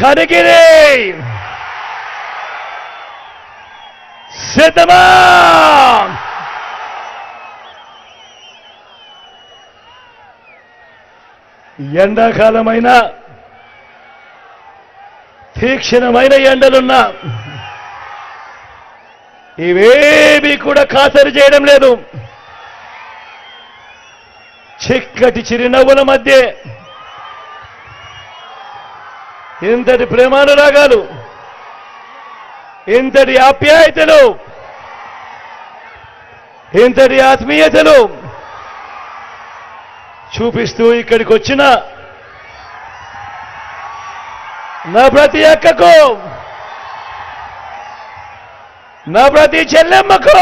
కనిగిరి సిద్ధమా? ఎండాకాలమైన తీక్షణమైన ఎండలున్నా ఇవేమీ కూడా ఖాతరు చేయడం లేదు. చిక్కటి చిరునవ్వుల మధ్య ఇంతటి ప్రేమానురాగాలు, ఇంతటి ఆప్యాయతలు, ఇంతటి ఆత్మీయతలు చూపిస్తూ ఇక్కడికి వచ్చిన నా ప్రతి అక్కకు, నా ప్రతి చెల్లెమ్మకు,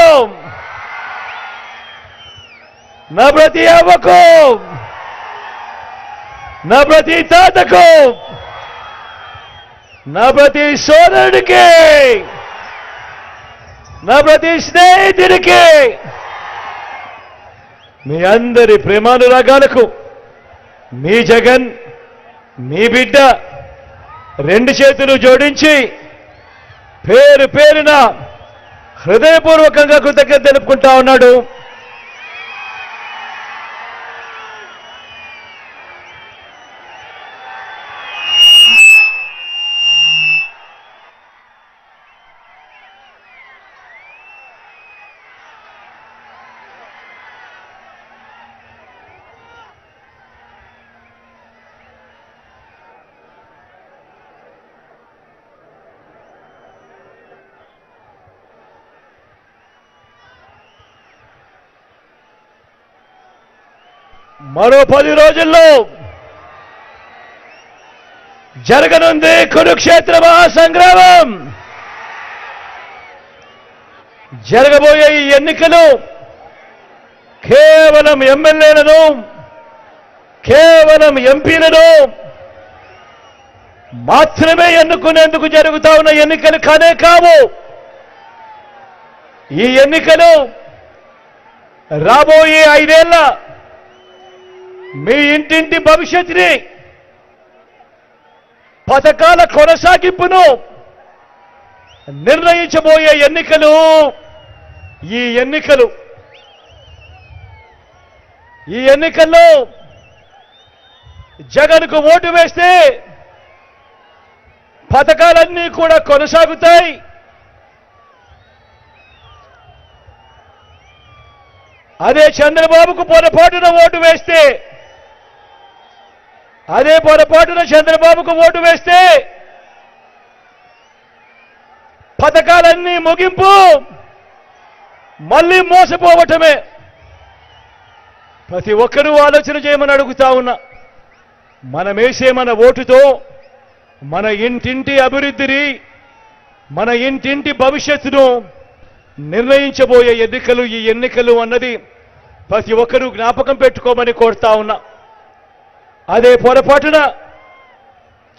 నా ప్రతి అవ్వకు, నా ప్రతి తాతకు, నా ప్రతి సోదరుడికి, నా ప్రతి స్నేహితుడికి, మీ అందరి ప్రేమానురాగాలకు మీ జగన్, మీ బిడ్డ రెండు చేతులు జోడించి పేరు పేరున హృదయపూర్వకంగా కృతజ్ఞత తెలుపుకుంటా ఉన్నాడు. మరో 10 రోజుల్లో జరగనుంది కురుక్షేత్ర మహాసంగ్రామం. జరగబోయే ఈ ఎన్నికలు కేవలం ఎమ్మెల్యేలను, కేవలం ఎంపీలను మాత్రమే ఎన్నుకునేందుకు జరుగుతా ఉన్న ఎన్నికలు కానే కావు. ఈ ఎన్నికలు రాబోయే 5 ఏళ్ల మీ ఇంటింటి భవిష్యత్తుని, పథకాల కొనసాగింపును నిర్ణయించబోయే ఎన్నికలు ఈ ఎన్నికల్లో జగన్కు ఓటు వేస్తే పథకాలన్నీ కూడా కొనసాగుతాయి. అదే చంద్రబాబుకు పొరపాటున ఓటు వేస్తే, చంద్రబాబుకు ఓటు వేస్తే పథకాలన్నీ ముగింపు, మళ్ళీ మోసపోవటమే. ప్రతి ఒక్కరూ ఆలోచన చేయమని అడుగుతా ఉన్నా. మనమేసే మన ఓటుతో మన ఇంటింటి అభివృద్ధిని, మన ఇంటింటి భవిష్యత్తును నిర్ణయించబోయే ఎన్నికలు ఈ ఎన్నికలు అన్నది ప్రతి ఒక్కరూ జ్ఞాపకం పెట్టుకోమని కోరుతా ఉన్నా. అదే పొరపాటున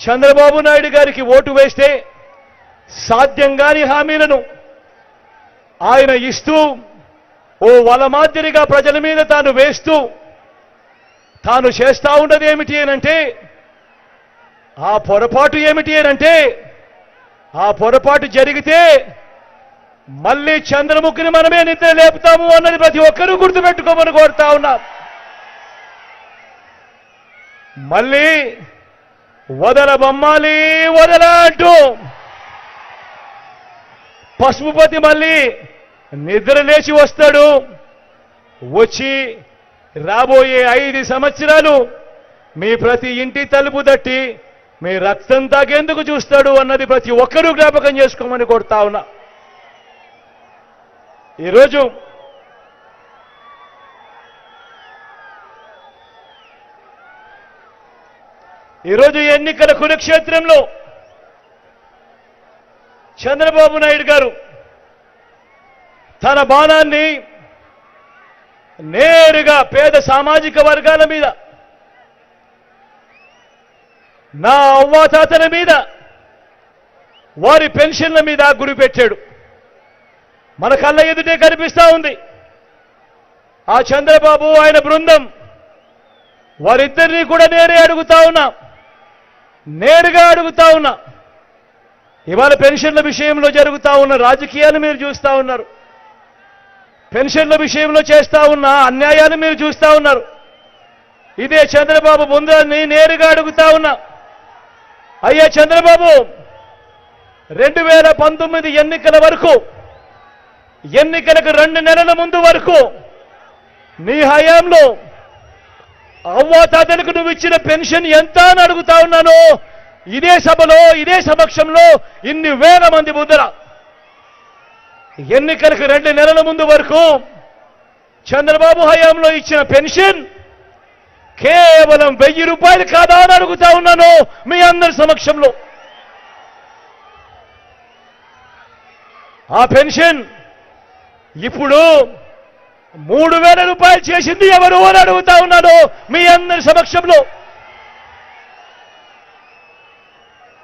చంద్రబాబు నాయుడు గారికి ఓటు వేస్తే సాధ్యం కాని హామీలను ఆయన ఇస్తూ, ఓ వల మాదిరిగా ప్రజల మీద తాను వేస్తూ, తాను చేస్తా ఉన్నది ఏమిటి అనంటే, ఆ పొరపాటు జరిగితే మళ్ళీ చంద్రముఖిని మనమే నిద్ర లేపుతాము అన్నది ప్రతి ఒక్కరూ గుర్తుపెట్టుకోమని కోరుతా ఉన్నా. మళ్ళీ వదల బొమ్మాలి వదల అంటూ పసుపుపతి మళ్ళీ నిద్ర లేచి వస్తాడు. వచ్చి రాబోయే 5 సంవత్సరాలు మీ ప్రతి ఇంటి తలుపు తట్టి మీ రక్తం తాగేందుకు చూస్తాడు అన్నది ప్రతి ఒక్కరూ జ్ఞాపకం చేసుకోమని కోరుతా ఉన్నా. ఈరోజు ఎన్నికల కురుక్షేత్రంలో చంద్రబాబు నాయుడు గారు తన బాణాన్ని నేరుగా పేద సామాజిక వర్గాల మీద, నా అవ్వాతాతల మీద, వారి పెన్షన్ల మీద గురిపెట్టాడు. మన కళ్ళ ఎదుటే కనిపిస్తా ఉంది. ఆ చంద్రబాబు ఆయన బృందం వారిద్దరినీ కూడా నేరుగా అడుగుతా ఉన్నా. ఇవాళ పెన్షన్ల విషయంలో జరుగుతా ఉన్న రాజకీయాలు మీరు చూస్తా ఉన్నారు. పెన్షన్ల విషయంలో చేస్తా ఉన్న అన్యాయాలు మీరు చూస్తా ఉన్నారు. ఇదే చంద్రబాబు ముందని నేరుగా అడుగుతా ఉన్నా, అయ్యా చంద్రబాబు, 2019 ఎన్నికల వరకు, ఎన్నికలకు 2 నెలల ముందు వరకు నీ హయాంలో అవ్వాతాతలకు నువ్వు ఇచ్చిన పెన్షన్ ఎంత అని అడుగుతా ఉన్నాను. ఇదే సభలో, ఇదే సమక్షంలో ఇన్ని వేల మంది ముందర ఎన్నికలకు 2 నెలల ముందు వరకు చంద్రబాబు హయాంలో ఇచ్చిన పెన్షన్ కేవలం 1000 రూపాయలు కాదా అని అడుగుతా ఉన్నాను మీ అందరి సమక్షంలో. ఆ పెన్షన్ ఇప్పుడు 3000 రూపాయలు చేసింది ఎవరు అని అడుగుతా ఉన్నాను మీ అందరి సమక్షంలో.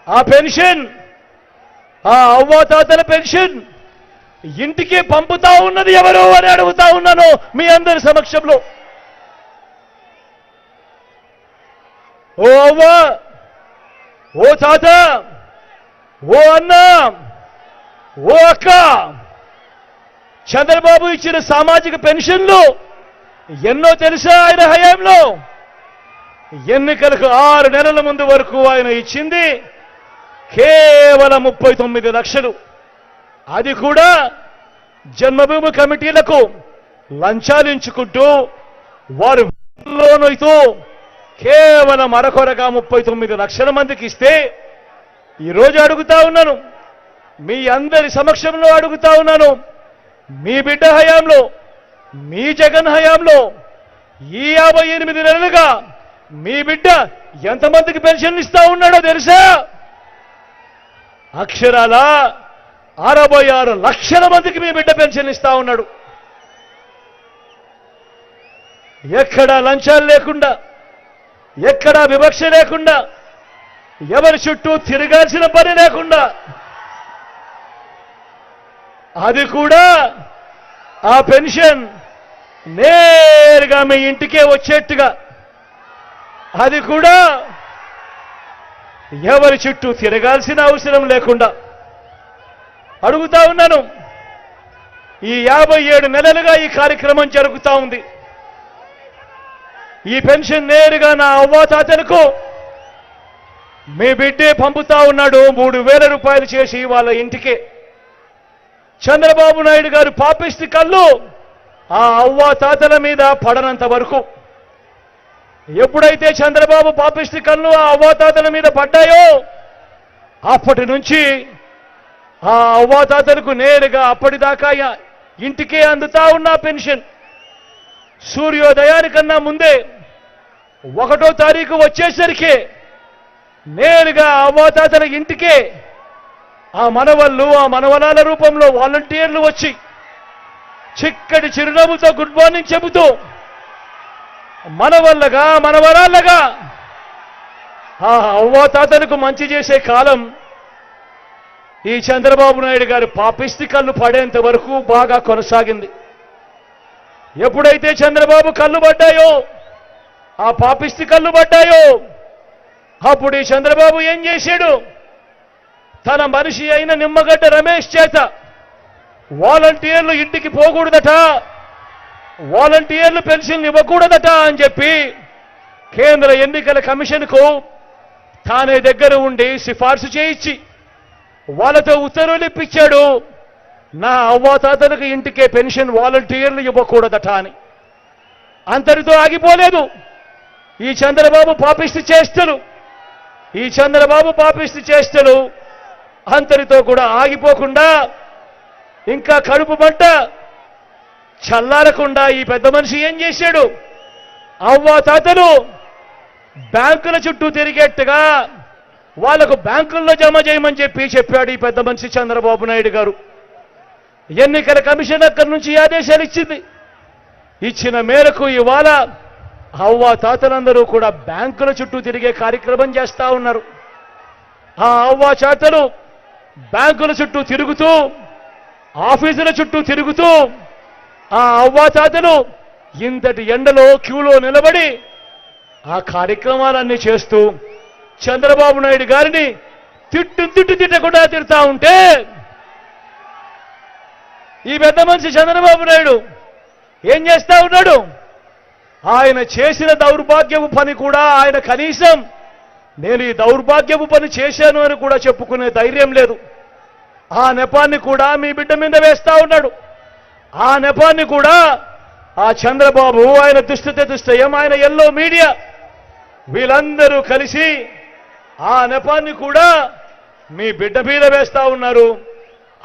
ఆ పెన్షన్, ఆ అవ్వాతాతల పెన్షన్ ఇంటికి పంపుతా ఉన్నది ఎవరు అని అడుగుతా ఉన్నాను మీ అందరి సమక్షంలో. ఓ అవ్వ, ఓ తాత, ఓ అన్న, ఓ అక్క, చంద్రబాబు ఇచ్చిన సామాజిక పెన్షన్లు ఎన్నో తెలుసా? ఆయన హయాంలో ఎన్నికలకు 6 నెలల ముందు వరకు ఆయన ఇచ్చింది కేవలం 39 లక్షలు. అది కూడా జన్మభూమి కమిటీలకు లంచాలించుకుంటూ వారు లోనైతూ కేవలం అరకొరగా 39 లక్షల మందికి ఇస్తే, ఈరోజు అడుగుతా ఉన్నాను, మీ అందరి సమక్షంలో అడుగుతా ఉన్నాను, మీ బిడ్డ హయాంలో, మీ జగన్ హయాంలో ఈ 58 నెలలుగా మీ బిడ్డ ఎంతమందికి పెన్షన్ ఇస్తా ఉన్నాడో తెలుసా? అక్షరాల 66 లక్షల మందికి మీ బిడ్డ పెన్షన్ ఇస్తా ఉన్నాడు. ఎక్కడా లంచాలు లేకుండా, ఎక్కడా వివక్ష లేకుండా, ఎవరి చుట్టూ తిరగాల్సిన పని లేకుండా, అది కూడా ఆ పెన్షన్ నేరుగా మీ ఇంటికే వచ్చేట్టుగా, అది కూడా ఎవరి చుట్టూ తిరగాల్సిన అవసరం లేకుండా అడుగుతా ఉన్నాను. ఈ 57 నెలలుగా ఈ కార్యక్రమం జరుగుతూ ఉంది. ఈ పెన్షన్ నేరుగా నా అవ్వాతాతలకు మీ బిడ్డే పంపుతా ఉన్నాడు 3000 రూపాయలు చేసి వాళ్ళ ఇంటికే. చంద్రబాబు నాయుడు గారు పాపిష్టి కళ్ళు ఆ అవ్వాతాతల మీద పడనంత వరకు, ఎప్పుడైతే చంద్రబాబు పాపిష్టి కళ్ళు ఆ అవ్వాతాతల మీద పడ్డాయో అప్పటి నుంచి ఆ అవ్వాతాతలకు నేరుగా అప్పటిదాకా ఇంటికే అందుతా ఉన్న పెన్షన్ సూర్యోదయానికన్నా ముందే 1వ తారీఖు వచ్చేసరికి నేరుగా అవ్వాతాతల ఇంటికే ఆ మనవళ్ళు, ఆ మనవరాల రూపంలో వాలంటీర్లు వచ్చి చిక్కటి చిరునవ్వుతో గుడ్ మార్నింగ్ చెబుతూ మనవల్లగా, మనవరాళ్ళగా ఆ అవ్వాతాతలకు మంచి చేసే కాలం ఈ చంద్రబాబు నాయుడు గారు పాపిష్టి కళ్ళు పడేంత వరకు బాగా కొనసాగింది. ఎప్పుడైతే చంద్రబాబు కళ్ళు పడ్డాయో, ఆ పాపిష్టి కళ్ళు పడ్డాయో, అప్పుడు ఈ చంద్రబాబు ఏం చేశాడు? తన మనిషి అయిన నిమ్మగడ్డ రమేష్ చేత వాలంటీర్లు ఇంటికి పోకూడదట, వాలంటీర్లు పెన్షన్ ఇవ్వకూడదట అని చెప్పి కేంద్ర ఎన్నికల కమిషన్కు తానే దగ్గర ఉండి సిఫార్సు చేయించి వాళ్ళతో ఉత్తర్వులు ఇప్పించాడు, నా అవ్వాతాతలకు ఇంటికే పెన్షన్ వాలంటీర్లు ఇవ్వకూడదట అని. అంతటితో ఆగిపోలేదు ఈ చంద్రబాబు పాపిష్టి చేష్టలు. ఈ చంద్రబాబు పాపిష్టి చేష్టలు అంతటితో కూడా ఆగిపోకుండా, ఇంకా కడుపు మంట చల్లారకుండా ఈ పెద్ద మనిషి ఏం చేశాడు? అవ్వాతాతలు బ్యాంకుల చుట్టూ తిరిగేట్టుగా వాళ్లకు బ్యాంకుల్లో జమ చేయమని చెప్పాడు ఈ పెద్ద మనిషి చంద్రబాబు నాయుడు గారు. ఎన్నికల కమిషన్ అక్కడి నుంచి ఆదేశాలు ఇచ్చింది. ఇచ్చిన మేరకు ఇవాళ అవ్వాతాతలందరూ కూడా బ్యాంకుల చుట్టూ తిరిగే కార్యక్రమం చేస్తా ఉన్నారు. ఆ అవ్వాతాతలు బ్యాంకుల చుట్టూ తిరుగుతూ, ఆఫీసుల చుట్టూ తిరుగుతూ, ఆ అవ్వాతాతలు ఇంతటి ఎండలో క్యూలో నిలబడి ఆ కార్యక్రమాలన్నీ చేస్తూ చంద్రబాబు నాయుడు గారిని తిట్టకుండా తిడతా ఉంటే ఈ పెద్ద మనిషి చంద్రబాబు నాయుడు ఏం చేస్తా ఉన్నాడు? ఆయన చేసిన దౌర్భాగ్యపు పని కూడా ఆయన కనీసం నేను ఈ దౌర్భాగ్యపు పని చేశాను అని కూడా చెప్పుకునే ధైర్యం లేదు. ఆ నెపాన్ని కూడా మీ బిడ్డ మీద వేస్తా ఉన్నాడు. ఆ నెపాన్ని కూడా ఆ చంద్రబాబు, ఆయన దుష్టయం, ఆయన ఎల్లో మీడియా వీళ్ళందరూ కలిసి ఆ నెపాన్ని కూడా మీ బిడ్డ మీద వేస్తా ఉన్నారు.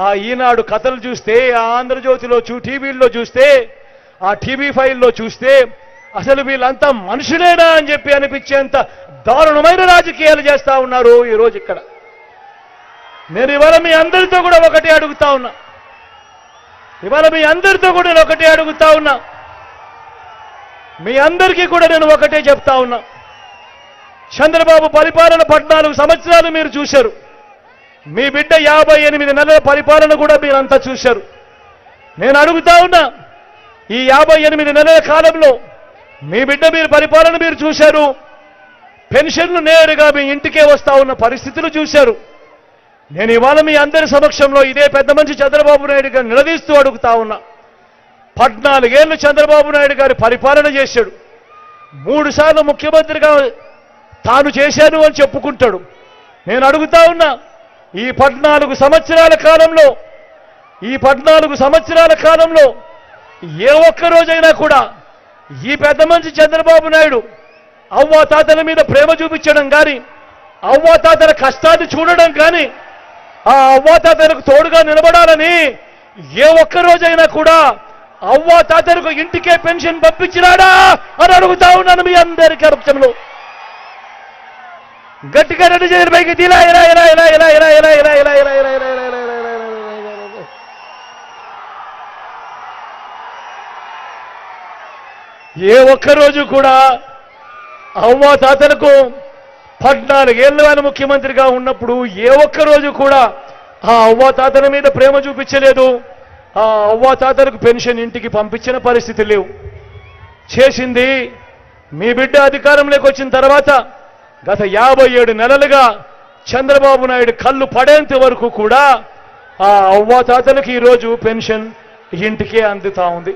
ఆ ఈనాడు కథలు చూస్తే, ఆ ఆంధ్రజ్యోతిలో టీవీల్లో చూస్తే, ఆ టీవీ ఫైల్లో చూస్తే అసలు వీళ్ళంతా మనుషులేనా అని చెప్పి అనిపించేంత దారుణమైన రాజకీయాలు చేస్తా ఉన్నారు ఈరోజు ఇక్కడ. నేను ఇవాళ మీ అందరితో కూడా ఒకటే అడుగుతా ఉన్నా. మీ అందరికీ కూడా నేను ఒకటే చెప్తా ఉన్నా. చంద్రబాబు పరిపాలన 14 సంవత్సరాలు మీరు చూశారు. మీ బిడ్డ 58 నెలల పరిపాలన కూడా మీరంతా చూశారు. నేను అడుగుతా ఉన్నా, ఈ 58 నెలల కాలంలో మీ బిడ్డ మీరు పరిపాలన మీరు చూశారు. పెన్షన్లు నేరుగా మీ ఇంటికే వస్తా ఉన్న పరిస్థితులు చూశారు. నేను ఇవాళ మీ అందరి సమక్షంలో ఇదే పెద్ద మనిషి చంద్రబాబు నాయుడు గారిని నిలదీస్తూ అడుగుతా ఉన్నా. 14 ఏళ్లు చంద్రబాబు నాయుడు గారి పరిపాలన చేశాడు. 3 సార్లు ముఖ్యమంత్రిగా తాను చేశాను అని చెప్పుకుంటాడు. నేను అడుగుతా ఉన్నా, ఈ 14 సంవత్సరాల కాలంలో ఏ ఒక్క రోజైనా కూడా ఈ పెద్ద మనిషి చంద్రబాబు నాయుడు అవ్వాతాతల మీద ప్రేమ చూపించడం కానీ, అవ్వాతాతల కష్టాన్ని చూడడం కానీ, ఆ అవ్వాతాతలకు తోడుగా నిలబడాలని ఏ ఒక్క రోజైనా కూడా అవ్వాతాతలకు ఇంటికే పెన్షన్ పంపించినాడా అని అడుగుతా ఉన్నాను మీ అందరి కరపక్షంలో. గట్టిగా 2 చేతుల పైకి ఇలా ఇలా ఇలా ఇలా ఇలా ఇలా ఇలా ఇలా ఇలా ఇలా ఇలా ఇలా ఏ ఒక్కరోజు కూడా అవ్వా తాతలకు 14 ఏళ్ళు ఆయన ముఖ్యమంత్రిగా ఉన్నప్పుడు ఏ ఒక్కరోజు కూడా ఆ అవ్వా తాతల మీద ప్రేమ చూపించలేదు. ఆ అవ్వా తాతలకు పెన్షన్ ఇంటికి పంపించిన పరిస్థితి లేవు. చేసింది మీ బిడ్డ అధికారంలోకి వచ్చిన తర్వాత గత 57 నెలలుగా చంద్రబాబు నాయుడు కళ్ళు పడేంత వరకు కూడా ఆ అవ్వా తాతలకు ఈరోజు పెన్షన్ ఇంటికే అందుతా ఉంది.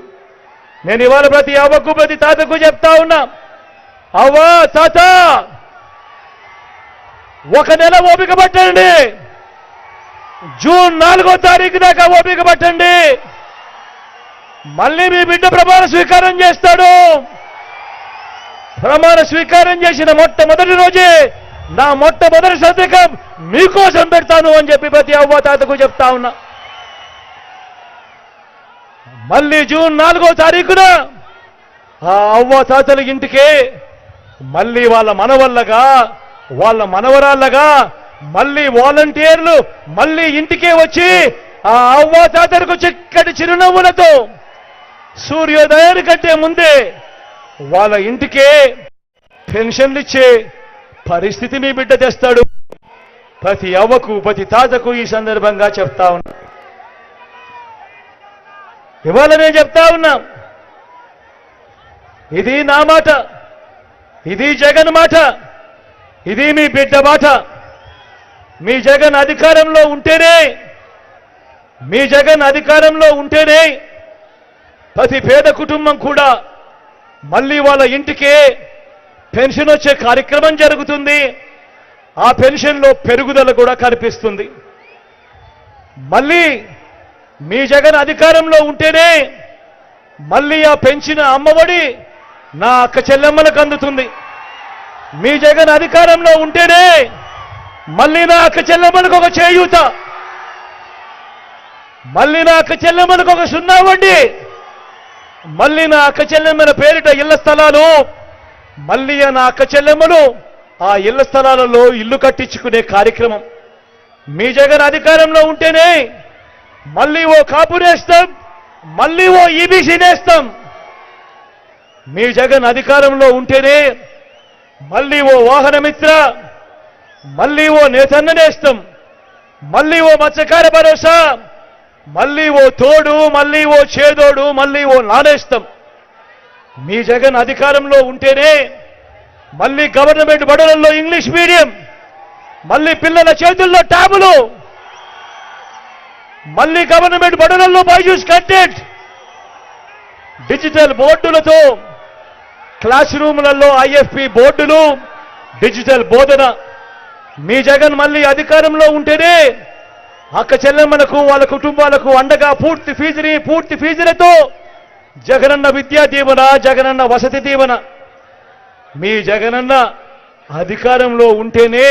నేను ఇవాళ ప్రతి అవ్వకు ప్రతి తాతకు చెప్తా ఉన్నా, అవ్వా తాత ఒక నెల ఓపిక పట్టండి. జూన్ 4వ తారీఖు దాకా ఓపిక పట్టండి. మళ్ళీ మీ బిడ్డ ప్రమాణ స్వీకారం చేస్తాడు. ప్రమాణ స్వీకారం చేసిన మొట్టమొదటి రోజే నా మొట్టమొదటి సంతకం మీకోసం పెడతాను అని చెప్పి ప్రతి అవ్వ తాతకు చెప్తా ఉన్నా. మళ్ళీ జూన్ 4వ తారీఖున ఆ అవ్వ తాతల ఇంటికే మళ్ళీ వాళ్ళ మనవల్లగా వాళ్ళ మనవరాళ్ళగా మళ్ళీ వాలంటీర్లు మళ్ళీ ఇంటికే వచ్చి ఆ అవ్వ తాతలకు చక్కటి చిరునవ్వులతో సూర్యోదయాని కంటే ముందే వాళ్ళ ఇంటికే పెన్షన్లు ఇచ్చే పరిస్థితి మీ బిడ్డ తెస్తాడు. ప్రతి అవ్వకు ప్రతి తాతకు ఈ సందర్భంగా చెప్తా ఉన్నా. ఇవాళ నేను చెప్తా ఉన్నా, ఇది నా మాట, ఇది జగన్ మాట, ఇది మీ బిడ్డ మాట. మీ జగన్ అధికారంలో ఉంటేనే ప్రతి పేద కుటుంబం కూడా మళ్ళీ వాళ్ళ ఇంటికే పెన్షన్ వచ్చే కార్యక్రమం జరుగుతుంది. ఆ పెన్షన్లో పెరుగుదల కూడా కనిపిస్తుంది. మళ్ళీ మీ జగన్ అధికారంలో ఉంటేనే మళ్ళీ ఆ పెంచిన అమ్మఒడి నా అక్క చెల్లెమ్మలకు అందుతుంది. మీ జగన్ అధికారంలో ఉంటేనే మళ్ళీ నా అక్క చెల్లెమ్మలకు ఒక చేయూత, మళ్ళీ నా అక్క చెల్లెమ్మలకు ఒక 0 వడ్డీ, మళ్ళీ నా అక్క చెల్లెమ్మల పేరిట ఇళ్ల స్థలాలు, మళ్ళీ నా అక్క చెల్లెమ్మలు ఆ ఇళ్ల స్థలాలలో ఇల్లు కట్టించుకునే కార్యక్రమం. మీ జగన్ అధికారంలో ఉంటేనే మళ్ళీ ఓ కాపు నేస్తాం, మళ్ళీ ఓ ఈబీసీ నేస్తాం. మీ జగన్ అధికారంలో ఉంటేనే మళ్ళీ ఓ వాహనమిత్ర, మళ్ళీ ఓ నేతన్న నేస్తాం, మళ్ళీ ఓ మత్స్యకార భరోసా, మళ్ళీ ఓ తోడు, మళ్ళీ ఓ చేదోడు, మళ్ళీ ఓ నానేస్తాం. మీ జగన్ అధికారంలో ఉంటేనే మళ్ళీ గవర్నమెంట్ బడులలో ఇంగ్లీష్ మీడియం, మళ్ళీ పిల్లల చేతుల్లో ట్యాబులు, మళ్ళీ గవర్నమెంట్ బడులలో బైజూస్ కంటెంట్, డిజిటల్ బోర్డులతో క్లాస్ రూములలో ఐఎఫ్పి బోర్డులు, డిజిటల్ బోధన. మీ జగన్ మళ్ళీ అధికారంలో ఉంటేనే అక్క చెల్లెమ్మలకు వాళ్ళ కుటుంబాలకు అండగా పూర్తి ఫీజులతో జగనన్న విద్యా దీవెన, జగనన్న వసతి దీవెన. మీ జగనన్న అధికారంలో ఉంటేనే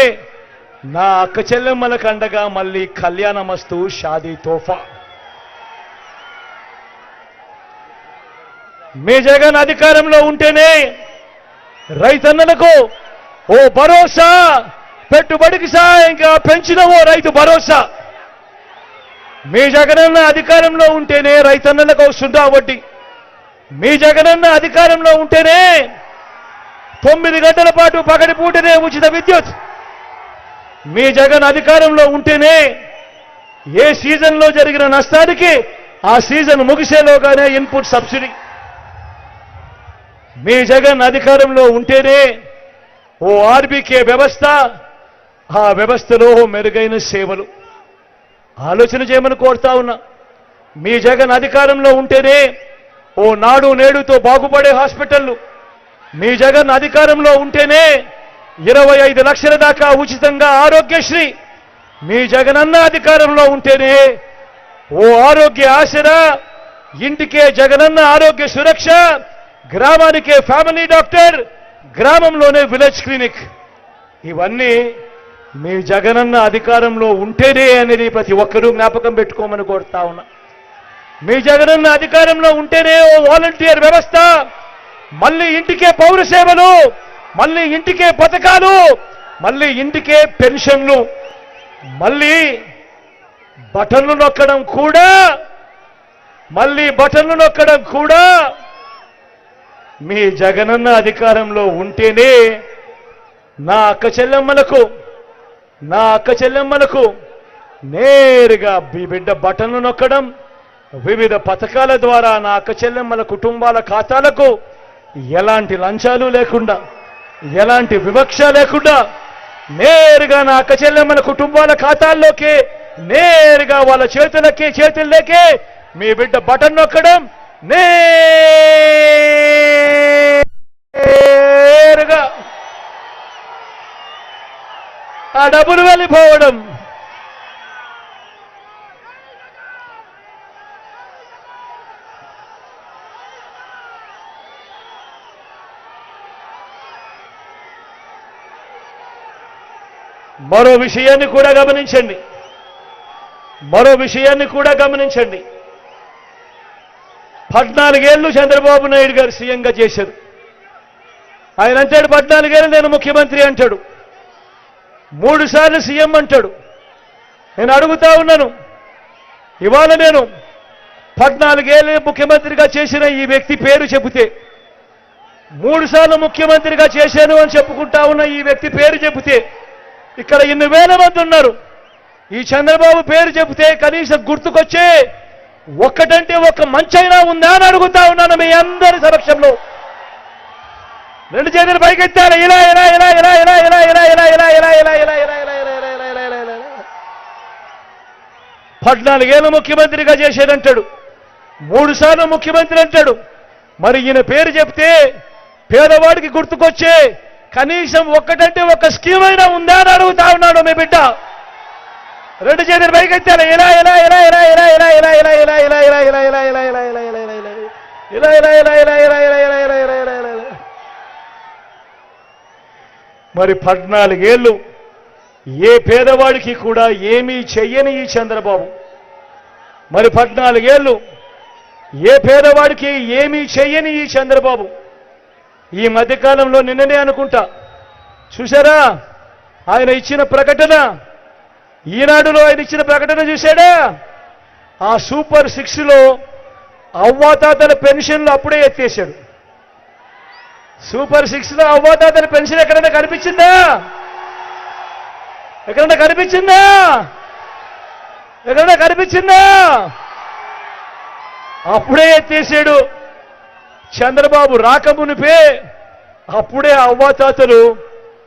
నా అక్క చెల్లెమ్మలకు అండగా మళ్ళీ కళ్యాణమస్తు, షాదీ తోఫా. మీ జగన్ అధికారంలో ఉంటేనే రైతన్నలకు ఓ భరోసా, పెట్టుబడికి సాయంగా పెంచిన ఓ రైతు భరోసా. మీ జగనన్న అధికారంలో ఉంటేనే రైతన్నలకు సున్నా వడ్డీ. మీ జగనన్న అధికారంలో ఉంటేనే 9 గంటల పాటు పగటిపూటనే ఉచిత విద్యుత్. మీ జగన్ అధికారంలో ఉంటేనే ఏ సీజన్లో జరిగిన నష్టానికి ఆ సీజన్ ముగిసేలోగానే ఇన్పుట్ సబ్సిడీ. మీ జగన్ అధికారంలో ఉంటేనే ఓ ఆర్బీకే వ్యవస్థ, ఆ వ్యవస్థలో మెరుగైన సేవలు. ఆలోచన చేయమని కోరుతా ఉన్నా. మీ జగన్ అధికారంలో ఉంటేనే ఓ నాడు నేడుతో బాగుపడే హాస్పిటళ్లు. మీ జగన్ అధికారంలో ఉంటేనే 25 లక్షల దాకా ఉచితంగా ఆరోగ్యశ్రీ. మీ జగనన్న అధికారంలో ఉంటేనే ఓ ఆరోగ్య ఆసరా, ఇంటికే జగనన్న ఆరోగ్య సురక్ష, గ్రామానికే ఫ్యామిలీ డాక్టర్, గ్రామంలోనే విలేజ్ క్లినిక్. ఇవన్నీ మీ జగనన్న అధికారంలో ఉంటేనే అనేది ప్రతి ఒక్కరూ జ్ఞాపకం పెట్టుకోమని కోరుతా ఉన్నా. మీ జగనన్న అధికారంలో ఉంటేనే ఓ వాలంటీర్ వ్యవస్థ, మళ్ళీ ఇంటికే పౌర సేవలు, మళ్ళీ ఇంటికే పథకాలు, మళ్ళీ ఇంటికే పెన్షన్లు, మళ్ళీ బటన్లు నొక్కడం కూడా మీ జగనన్న అధికారంలో ఉంటేనే నా అక్క చెల్లెమ్మలకు నేరుగా మీ బిడ్డ బటన్లు నొక్కడం, వివిధ పథకాల ద్వారా నా అక్క చెల్లెమ్మల కుటుంబాల ఖాతాలకు ఎలాంటి లంచాలు లేకుండా, ఎలాంటి వివక్ష లేకుండా నేరుగా నా అక్క చెల్లెమ్మల కుటుంబాల ఖాతాల్లోకి నేరుగా వాళ్ళ చేతుల్లోకే మీ బిడ్డ బటన్ నొక్కడం, నేరుగా ఆ డబ్బులు వెళ్ళిపోవడం. మరో విషయాన్ని కూడా గమనించండి. 14 ఏళ్ళు చంద్రబాబు నాయుడు గారు సీఎంగా చేశారు. ఆయన అంటాడు 14 ఏళ్ళు నేను ముఖ్యమంత్రి అంటాడు, 3 సార్లు సీఎం అంటాడు. నేను అడుగుతా ఉన్నాను, ఇవాళ నేను 14 ఏళ్ళు ముఖ్యమంత్రిగా చేసిన ఈ వ్యక్తి పేరు చెబితే, 3 సార్లు ముఖ్యమంత్రిగా చేశాను అని చెప్పుకుంటా ఉన్న ఈ వ్యక్తి పేరు చెబితే, ఇక్కడ ఇన్ని వేల మంది ఉన్నారు. ఈ చంద్రబాబు పేరు చెబితే కనీసం గుర్తుకొచ్చే ఒక్కటంటే ఒక్క మంచైనా ఉందా అని అడుగుతా ఉన్నాను మీ అందరి సమక్షంలో. 2 చేతులు పైకెత్తాలి. ఇలా 14 ఏళ్ళు ముఖ్యమంత్రిగా చేసేదంటాడు, 3 సార్లు ముఖ్యమంత్రి అంటాడు. మరి ఈయన పేరు చెప్తే పేదవాడికి గుర్తుకొచ్చే కనీసం ఒక్కటంటే ఒక్క స్కీమ్ అయినా ఉందా అని అడుగుతా ఉన్నాడు మీ బిడ్డ. 2 చేతులు పైకెత్తాలి. మరి 14 ఏళ్ళు ఏ పేదవాడికి కూడా ఏమీ చెయ్యని ఈ చంద్రబాబు, మరి 14 ఏళ్ళు ఏ పేదవాడికి ఏమీ చెయ్యని ఈ చంద్రబాబు ఈ మధ్యకాలంలో నిన్ననే అనుకుంటా చూశారా ఆయన ఇచ్చిన ప్రకటన, ఈనాడులో ఆయన ఇచ్చిన ప్రకటన చూశాడా? ఆ సూపర్ 6లో అవ్వాతాతల పెన్షన్లు అప్పుడే ఎత్తేశాడు. సూపర్ 6లో అవ్వాతాతల పెన్షన్ ఎక్కడైనా కనిపించిందా? ఎక్కడైనా కనిపించిందా? అప్పుడే ఎత్తేసాడు. చంద్రబాబు రాకమునిపే అప్పుడే అవ్వాతాతలు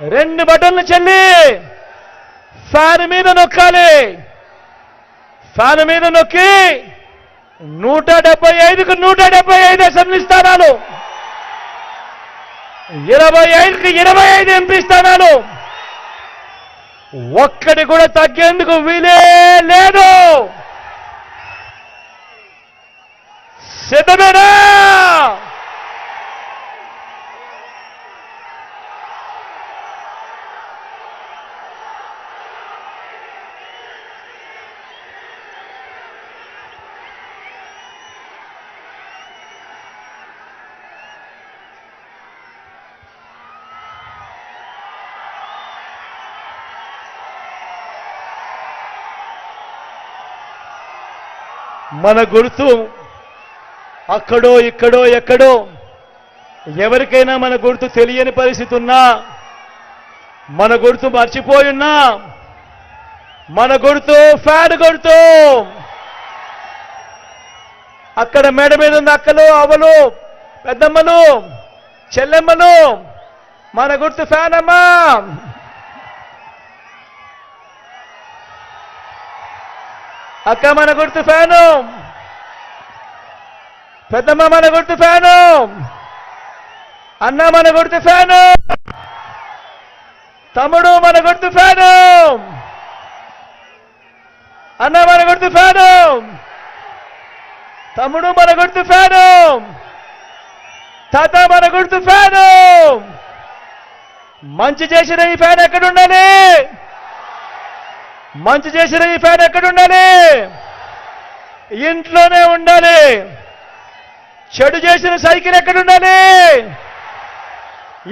2 బటన్లు చెల్లి ఫ్యాన్ మీద నొక్కాలి. ఫ్యాన్ మీద నొక్కి 175కు 175 అసెంబ్లీ స్థానాలు, 25కు 25 ఎంపీ స్థానాలు, ఒక్కటి కూడా తగ్గేందుకు వీలే లేదు. సిద్ధమేనా? మన గుర్తు అక్కడో ఇక్కడో ఎక్కడో ఎవరికైనా మన గుర్తు తెలియని పరిస్థితి ఉన్నా, మన గుర్తు మర్చిపోయున్నా, మన గుర్తు ఫ్యాన్ గుర్తు. అక్కడ మేడ మీద ఉన్న అక్కలు, అవ్వలు, పెద్దమ్మలు, చెల్లెమ్మలు, మన గుర్తు ఫ్యాన్ అమ్మా. అక్క మన గుర్తు ఫ్యాను, పెద్దమ్మ మన గుర్తు ఫ్యాను, అన్న మన గుర్తు ఫ్యాను, తమ్ముడు మన గుర్తు ఫ్యాను, అన్న మన గుర్తు ఫ్యాను, తమ్ముడు మన గుర్తు ఫ్యాను, తాత మన గుర్తు ఫ్యాను. మంచి చేసిన ఈ ఫ్యాన్ ఎక్కడ ఉండాలి? మంచి చేసిన ఈ ఫ్యాన్ ఎక్కడ ఉండాలి? ఇంట్లోనే ఉండాలి. చెడు చేసిన సైకిల్ ఎక్కడ ఉండాలి?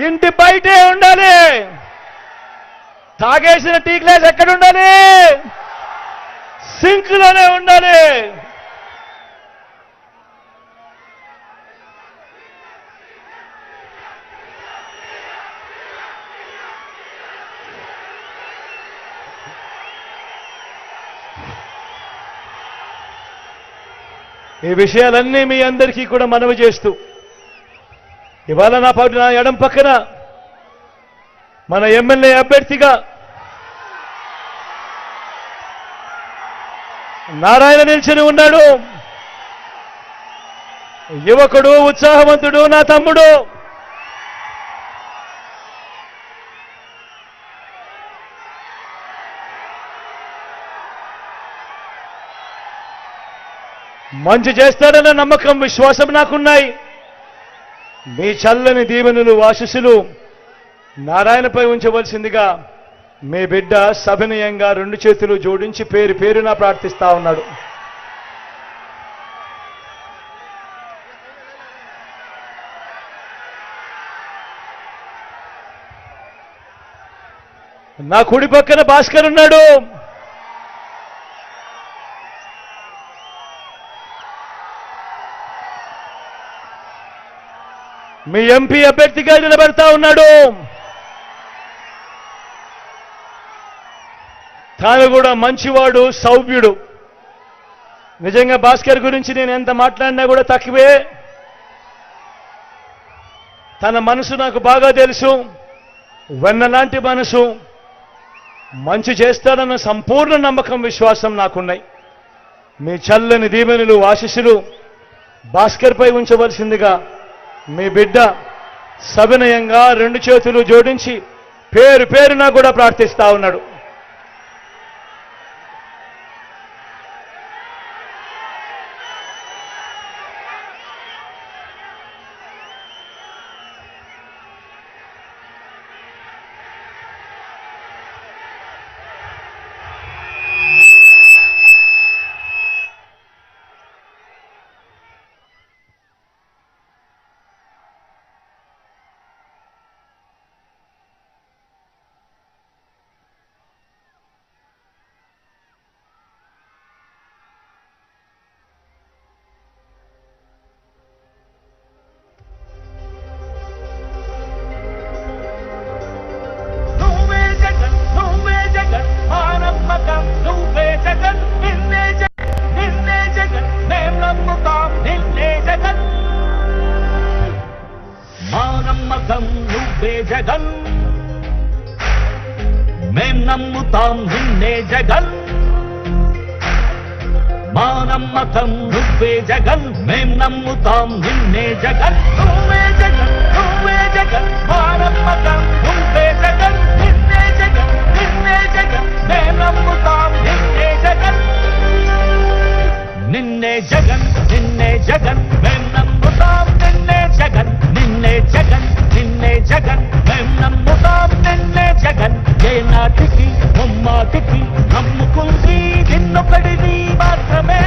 ఇంటి బయటే ఉండాలి. తాగేసిన టీ గ్లాస్ ఎక్కడ ఉండాలి? సింక్లోనే ఉండాలి. ఈ విషయాలన్నీ మీ అందరికీ కూడా మనవి చేస్తూ, ఇవాళ నా ఎడం పక్కన మన ఎమ్మెల్యే అభ్యర్థిగా నారాయణ నిల్చుని ఉన్నాడు. యువకుడు, ఉత్సాహవంతుడు, నా తమ్ముడు. మంచి చేస్తాడన్న నమ్మకం, విశ్వాసం నాకున్నాయి. మీ చల్లని దీవెనలు, ఆశీస్సులు నారాయణపై ఉంచవలసిందిగా మీ బిడ్డ సవినయంగా 2 చేతులు జోడించి పేరు పేరున ప్రార్థిస్తా ఉన్నాడు. నా కుడి పక్కన భాస్కర్ ఉన్నాడు. మీ ఎంపీ అభ్యర్థిగా నిలబడతా ఉన్నాడు. తాను కూడా మంచివాడు, సౌమ్యుడు. నిజంగా భాస్కర్ గురించి నేను ఎంత మాట్లాడినా కూడా తక్కువే. తన మనసు నాకు బాగా తెలుసు. వెన్నలాంటి మనసు, మంచి చేస్తాడన్న సంపూర్ణ నమ్మకం, విశ్వాసం నాకున్నాయి. మీ చల్లని దీవెనలు, ఆశీస్సులు భాస్కర్పై ఉంచవలసిందిగా మీ బిడ్డ సవినయంగా 2 చేతులు జోడించి పేరు పేరున కూడా ప్రార్థిస్తా ఉన్నాడు. నమ్ముతాం నిన్నే జగన్ మా నమ్మకం నువ్వే జగన్ మేం నమ్ముతాం నిన్నే జగన్ నువ్వే జగన్ నువ్వే జగన్ మా నమ్మకం నువ్వే జగన్ నిన్నే జగన్ నిన్నే జగన్ మేం నమ్ముతాం నిన్నే జగన్ నిన్నే జగన్ నిన్నే జగన్ మేం నమ్ముతాం నిన్నే జగన్ నిన్నే జగన్ నిన్నే జగన్ మేం నమ్ముతాం నిన్నే జగన్ ఏ నాటికి ముమ్మాటికి నమ్ముకుంది నిన్నొకడిని మాత్రమే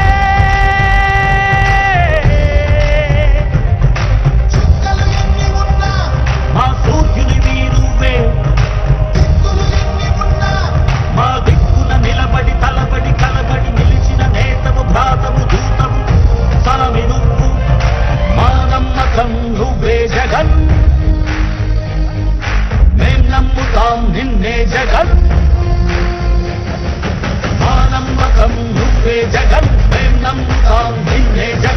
మా సూర్యుని నీరువే మా దిక్కున నిలబడి తలబడి కలబడి నిలిచిన నేతము భ్రాతము దూతము సామి నువ్వు మా నమ్మకం నువ్వే జగన్ మేం నమ్ముతాం నిన్నే జగన్ మా నమ్మకం నువ్వే జగన్ మేం నమ్ముతాం నిన్నే జగన్